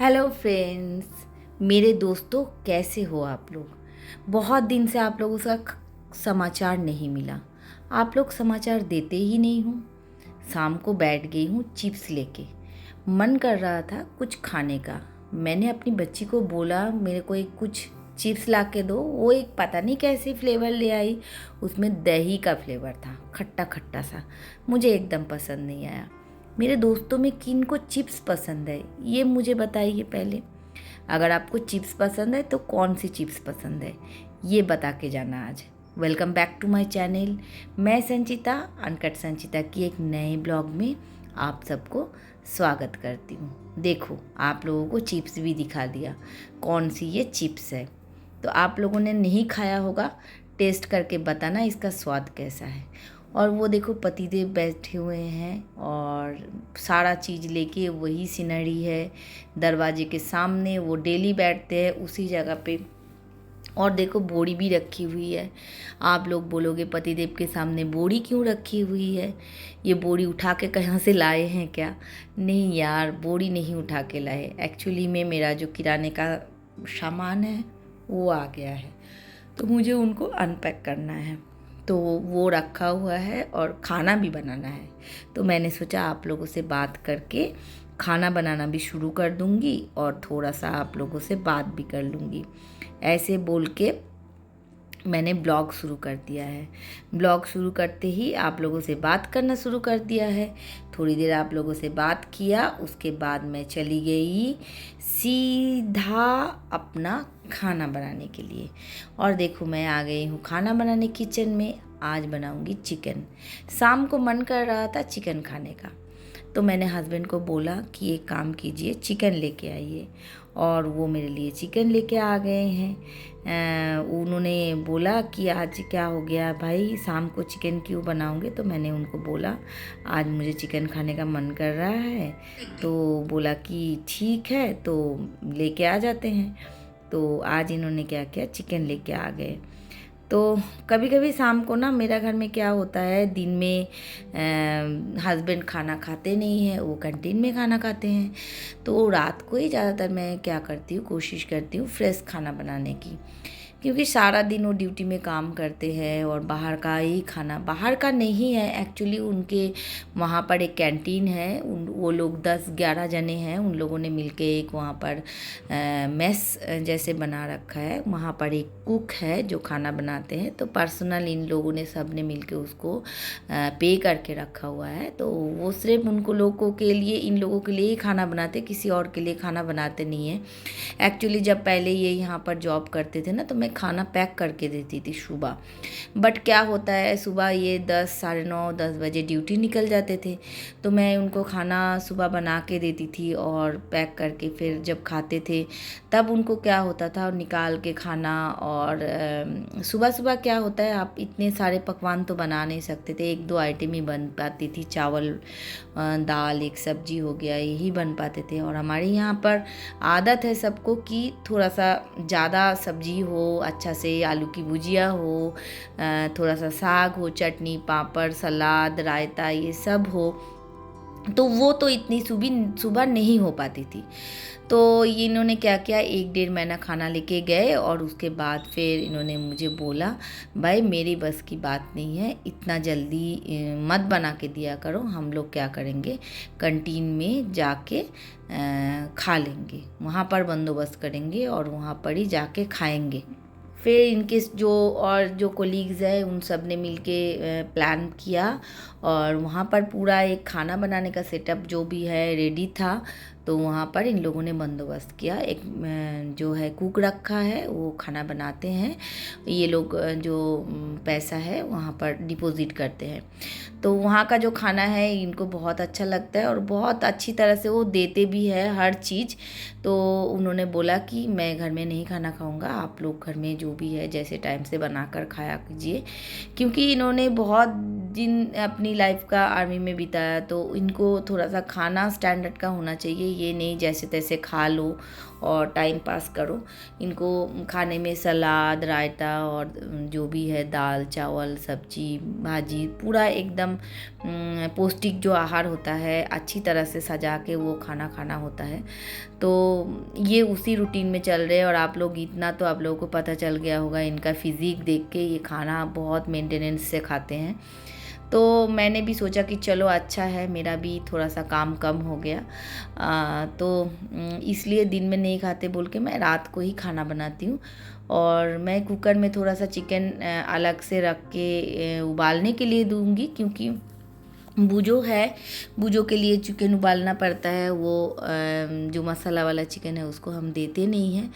Hello friends, मेरे दोस्तों, कैसे हो आप लोग। बहुत दिन से आप लोगों का समाचार नहीं मिला। आप लोग समाचार देते ही नहीं हो। शाम को बैठ गई हूँ चिप्स लेके। मन कर रहा था कुछ खाने का। मैंने अपनी बच्ची को बोला मेरे को एक कुछ चिप्स ला के दो। वो एक पता नहीं कैसी फ्लेवर ले आई। उसमें दही का फ्लेवर था, खट्टा खट्टा सा। मुझे एकदम पसंद नहीं आया। मेरे दोस्तों में किन को चिप्स पसंद है ये मुझे बताइए पहले। अगर आपको चिप्स पसंद है तो कौन सी चिप्स पसंद है ये बता के जाना आज। Welcome back to my channel. मैं संचिता, अनकट संचिता की एक नए ब्लॉग में आप सबको स्वागत करती हूँ। देखो, आप लोगों को चिप्स भी दिखा दिया कौन सी ये चिप्स है। तो आप लोगों ने नहीं खाया होगा, टेस्ट करके बताना इसका स्वाद कैसा है। और वो देखो पतिदेव बैठे हुए हैं और सारा चीज़ लेके वही सीनरी है दरवाजे के सामने। वो डेली बैठते हैं उसी जगह पे। और देखो बोरी भी रखी हुई है। आप लोग बोलोगे पतिदेव के सामने बोरी क्यों रखी हुई है, ये बोरी उठा के कहाँ से लाए हैं क्या। नहीं यार, बोरी नहीं उठा के लाए। एक्चुअली में मेरा जो किराने का सामान है वो आ गया है, तो मुझे उनको अनपैक करना है। तो वो रखा हुआ है और खाना भी बनाना है। तो मैंने सोचा आप लोगों से बात करके खाना बनाना भी शुरू कर दूंगी और थोड़ा सा आप लोगों से बात भी कर लूँगी। ऐसे बोल के मैंने ब्लॉग शुरू कर दिया है। ब्लॉग शुरू करते ही आप लोगों से बात करना शुरू कर दिया है। थोड़ी देर आप लोगों से बात किया, उसके बाद मैं चली गई सीधा अपना खाना बनाने के लिए। और देखो मैं आ गई हूँ खाना बनाने किचन में। आज बनाऊँगी चिकन। शाम को मन कर रहा था चिकन खाने का, तो मैंने हस्बैंड को बोला कि एक काम कीजिए, चिकन लेके आइए। और वो मेरे लिए चिकन लेके आ गए हैं। उन्होंने बोला कि आज क्या हो गया भाई, शाम को चिकन क्यों बनाओगे। तो मैंने उनको बोला आज मुझे चिकन खाने का मन कर रहा है। तो बोला कि ठीक है, तो लेके आ जाते हैं। तो आज इन्होंने क्या किया, चिकन लेके आ गए। तो कभी कभी शाम को ना मेरा घर में क्या होता है, दिन में हस्बैंड खाना खाते नहीं हैं, वो कैंटीन में खाना खाते हैं। तो रात को ही ज़्यादातर मैं क्या करती हूँ, कोशिश करती हूँ फ्रेश खाना बनाने की। क्योंकि सारा दिन वो ड्यूटी में काम करते हैं और बाहर का ही खाना, बाहर का नहीं है एक्चुअली, उनके वहाँ पर एक कैंटीन है। वो लोग 10-11 जने हैं, उन लोगों ने मिलके एक वहाँ पर मेस जैसे बना रखा है। वहाँ पर एक कुक है जो खाना बनाते हैं। तो पर्सनल इन लोगों ने सब ने मिल उसको पे करके रखा हुआ है। तो वो सिर्फ उनको लोगों के लिए, इन लोगों के लिए ही खाना बनाते, किसी और के लिए खाना बनाते नहीं है। एक्चुअली जब पहले ये यहाँ पर जॉब करते थे ना, तो मैं खाना पैक करके देती थी सुबह। बट क्या होता है, सुबह ये 10, साढ़े 9, 10 बजे ड्यूटी निकल जाते थे। तो मैं उनको खाना सुबह बना के देती थी और पैक करके फिर जब खाते थे तब उनको क्या होता था निकाल के खाना। और सुबह सुबह क्या होता है, आप इतने सारे पकवान तो बना नहीं सकते थे, 1-2 आइटम ही बन पाती थी। चावल, दाल, एक सब्जी हो गया, यही बन पाते थे। और हमारे यहाँ पर आदत है सबको कि थोड़ा सा ज़्यादा सब्जी हो, अच्छा से आलू की भुजिया हो, थोड़ा सा साग हो, चटनी, पापड़, सलाद, रायता, ये सब हो। तो वो तो इतनी सुबह नहीं हो पाती थी। तो ये इन्होंने क्या किया, 1-1.5 महीना खाना लेके गए और उसके बाद फिर इन्होंने मुझे बोला भाई मेरी बस की बात नहीं है, इतना जल्दी मत बना के दिया करो। हम लोग क्या करेंगे, कैंटीन में जाके खा लेंगे, वहाँ पर बंदोबस्त करेंगे और वहाँ पर ही जाके खाएंगे। फिर इनके जो कोलीग्स है उन सब ने मिलके प्लान किया और वहाँ पर पूरा एक खाना बनाने का सेटअप जो भी है रेडी था। तो वहाँ पर इन लोगों ने बंदोबस्त किया। एक जो है कुक रखा है, वो खाना बनाते हैं। ये लोग जो पैसा है वहाँ पर डिपॉजिट करते हैं। तो वहाँ का जो खाना है इनको बहुत अच्छा लगता है और बहुत अच्छी तरह से वो देते भी है हर चीज़। तो उन्होंने बोला कि मैं घर में नहीं खाना खाऊंगा, आप लोग घर में जो भी है जैसे टाइम से बनाकर खाया कीजिए। क्योंकि इन्होंने बहुत दिन अपनी लाइफ का आर्मी में बिताया, तो इनको थोड़ा सा खाना स्टैंडर्ड का होना चाहिए। ये नहीं जैसे तैसे खा लो और टाइम पास करो। इनको खाने में सलाद, रायता और जो भी है दाल, चावल, सब्जी, भाजी, पूरा एकदम पौष्टिक जो आहार होता है अच्छी तरह से सजा के वो खाना खाना होता है। तो ये उसी रूटीन में चल रहे हैं। और आप लोग इतना तो आप लोगों को पता चल गया होगा, इनका फिज़िक देख के ये खाना बहुत मेंटेनेंस से खाते हैं। तो मैंने भी सोचा कि चलो अच्छा है, मेरा भी थोड़ा सा काम कम हो गया। इसलिए दिन में नहीं खाते बोल के मैं रात को ही खाना बनाती हूँ। और मैं कुकर में थोड़ा सा चिकन अलग से रख के उबालने के लिए दूँगी, क्योंकि बूजो है, बूजो के लिए चिकन उबालना पड़ता है। वो जो मसाला वाला चिकन है उसको हम देते नहीं हैं।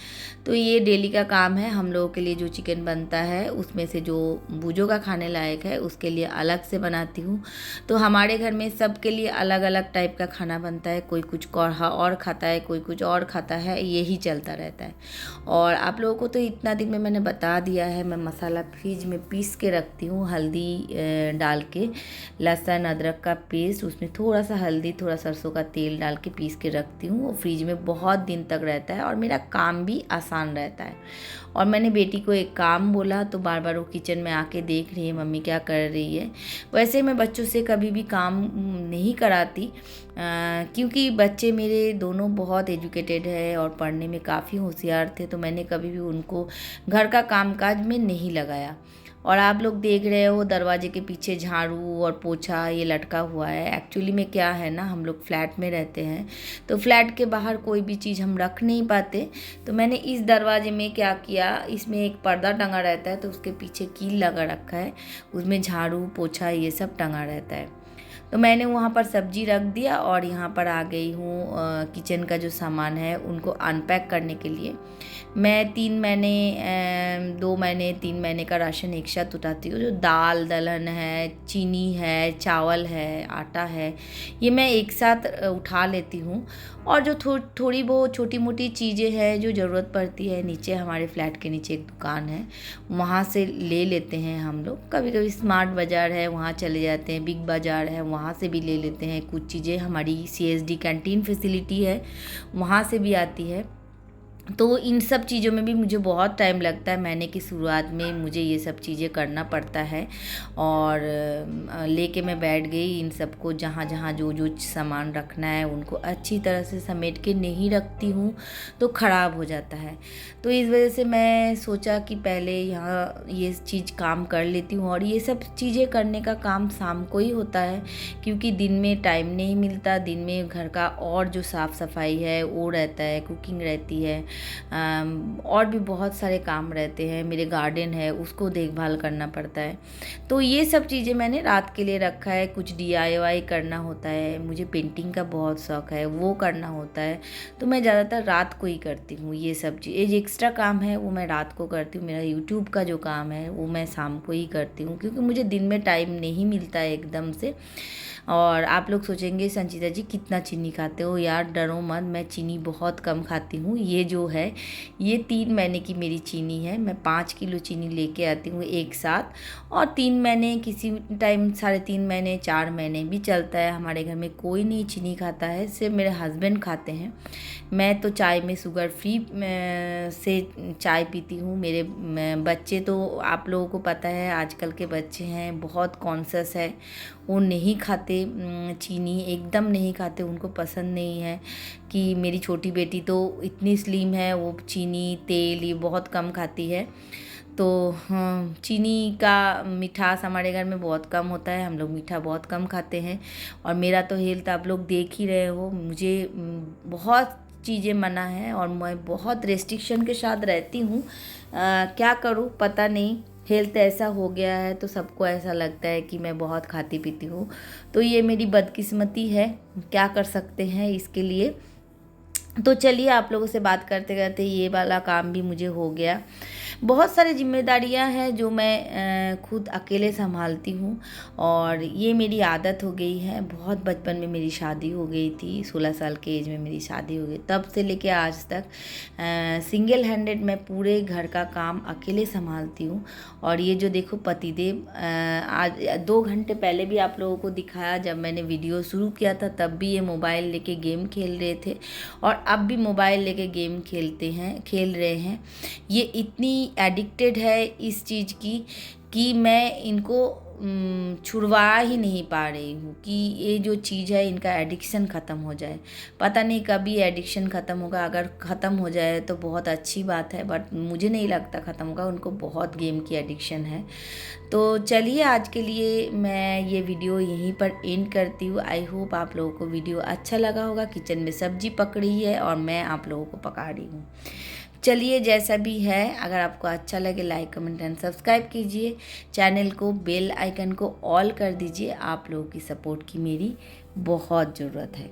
तो ये डेली का काम है हम लोगों के लिए। जो चिकन बनता है उसमें से जो बूजो का खाने लायक है उसके लिए अलग से बनाती हूँ। तो हमारे घर में सबके लिए अलग अलग टाइप का खाना बनता है। कोई कुछ और खाता है, कोई कुछ और खाता है, यही चलता रहता है। और आप लोगों को तो इतना दिन में मैंने बता दिया है। मैं मसाला फ्रिज में पीस के रखती हूँ, हल्दी डाल के, लहसुन अदरक का पेस्ट, उसमें थोड़ा सा हल्दी, थोड़ा सरसों का तेल डाल के पीस के रखती हूँ। वो फ्रिज में बहुत दिन तक रहता है और मेरा काम भी आसान रहता है। और मैंने बेटी को एक काम बोला तो बार बार वो किचन में आके देख रही है मम्मी क्या कर रही है। वैसे मैं बच्चों से कभी भी काम नहीं कराती, क्योंकि बच्चे मेरे दोनों बहुत एजुकेटेड है और पढ़ने में काफ़ी होशियार थे। तो मैंने कभी भी उनको घर का कामकाज में नहीं लगाया। और आप लोग देख रहे हो दरवाजे के पीछे झाड़ू और पोछा ये लटका हुआ है। एक्चुअली में क्या है ना, हम लोग फ्लैट में रहते हैं, तो फ्लैट के बाहर कोई भी चीज़ हम रख नहीं पाते। तो मैंने इस दरवाजे में क्या किया, इसमें एक पर्दा टंगा रहता है तो उसके पीछे कील लगा रखा है, उसमें झाड़ू पोछा ये सब टंगा रहता है। तो मैंने वहाँ पर सब्जी रख दिया और यहाँ पर आ गई हूँ किचन का जो सामान है उनको अनपैक करने के लिए। मैं 2 महीने 3 महीने का राशन एक साथ उठाती हूँ। जो दाल दलहन है, चीनी है, चावल है, आटा है, ये मैं एक साथ उठा लेती हूँ। और जो थोड़ी बहुत छोटी मोटी चीज़ें हैं जो ज़रूरत पड़ती है, नीचे हमारे फ्लैट के नीचे एक दुकान है, वहाँ से ले लेते हैं हम लोग। कभी कभी स्मार्ट बाज़ार है वहाँ चले जाते हैं, बिग बाज़ार है वहाँ से भी ले लेते हैं। कुछ चीज़ें हमारी CSD कैंटीन फैसिलिटी है वहाँ से भी आती है। तो इन सब चीज़ों में भी मुझे बहुत टाइम लगता है। महीने की शुरुआत में मुझे ये सब चीज़ें करना पड़ता है और लेके मैं बैठ गई इन सबको। जहाँ जहाँ जो जो सामान रखना है उनको अच्छी तरह से समेट के नहीं रखती हूँ तो ख़राब हो जाता है। तो इस वजह से मैं सोचा कि पहले यहाँ ये चीज़ काम कर लेती हूँ। और ये सब चीज़ें करने का काम शाम को ही होता है, क्योंकि दिन में टाइम नहीं मिलता। दिन में घर का और जो साफ़ सफाई है वो रहता है, कुकिंग रहती है, और भी बहुत सारे काम रहते हैं। मेरे गार्डन है उसको देखभाल करना पड़ता है। तो ये सब चीज़ें मैंने रात के लिए रखा है। कुछ DIY करना होता है, मुझे पेंटिंग का बहुत शौक़ है, वो करना होता है। तो मैं ज़्यादातर रात को ही करती हूँ। ये सब चीज़ एक्स्ट्रा काम है वो मैं रात को करती हूँ। मेरा YouTube का जो काम है वो मैं शाम को ही करती हूँ, क्योंकि मुझे दिन में टाइम नहीं मिलता है एकदम से। और आप लोग सोचेंगे संचिता जी कितना चीनी खाते हो। यार डरो मत, मैं चीनी बहुत कम खाती हूँ। ये जो है ये 3 महीने की मेरी चीनी है। मैं 5 किलो चीनी लेके आती हूँ एक साथ, और 3 महीने, किसी टाइम 3.5 महीने, 4 महीने भी चलता है। हमारे घर में कोई नहीं चीनी खाता है, सिर्फ मेरे हस्बैंड खाते हैं। मैं तो चाय में शुगर फ्री से चाय पीती हूँ। मेरे बच्चे तो आप लोगों को पता है आजकल के बच्चे हैं बहुत कॉन्शियस है, वो नहीं खाते चीनी, एकदम नहीं खाते, उनको पसंद नहीं है। कि मेरी छोटी बेटी तो इतनी स्लिम है, वो चीनी तेल ये बहुत कम खाती है। तो हाँ, चीनी का मिठास हमारे घर में बहुत कम होता है, हम लोग मीठा बहुत कम खाते हैं। और मेरा तो हेल्थ आप लोग देख ही रहे हो, मुझे बहुत चीज़ें मना है और मैं बहुत रेस्ट्रिक्शन के साथ रहती हूँ। क्या करूँ पता नहीं, हेल्थ ऐसा हो गया है तो सबको ऐसा लगता है कि मैं बहुत खाती पीती हूँ। तो ये मेरी बदकिस्मती है, क्या कर सकते हैं इसके लिए। तो चलिए आप लोगों से बात करते करते ये वाला काम भी मुझे हो गया। बहुत सारी जिम्मेदारियां हैं जो मैं खुद अकेले संभालती हूँ, और ये मेरी आदत हो गई है। बहुत बचपन में मेरी शादी हो गई थी, 16 साल के एज में मेरी शादी हो गई। तब से लेके आज तक सिंगल हैंडेड मैं पूरे घर का काम अकेले संभालती हूँ। और ये जो देखो पतिदेव, आज 2 घंटे पहले भी आप लोगों को दिखाया, जब मैंने वीडियो शुरू किया था तब भी ये मोबाइल लेके गेम खेल रहे थे, और अब भी मोबाइल लेके गेम खेल रहे हैं। ये इतनी एडिक्टेड है इस चीज़ की कि मैं इनको छुड़वा ही नहीं पा रही हूँ कि ये जो चीज़ है इनका एडिक्शन ख़त्म हो जाए। पता नहीं कभी एडिक्शन ख़त्म होगा, अगर ख़त्म हो जाए तो बहुत अच्छी बात है, बट मुझे नहीं लगता ख़त्म होगा, उनको बहुत गेम की एडिक्शन है। तो चलिए आज के लिए मैं ये वीडियो यहीं पर एंड करती हूँ। आई होप आप लोगों को वीडियो अच्छा लगा होगा। किचन में सब्जी पक रही है और मैं आप लोगों को पका रही हूँ। चलिए जैसा भी है, अगर आपको अच्छा लगे लाइक कमेंट एंड सब्सक्राइब कीजिए, चैनल को बेल आइकन को ऑल कर दीजिए। आप लोगों की सपोर्ट की मेरी बहुत ज़रूरत है।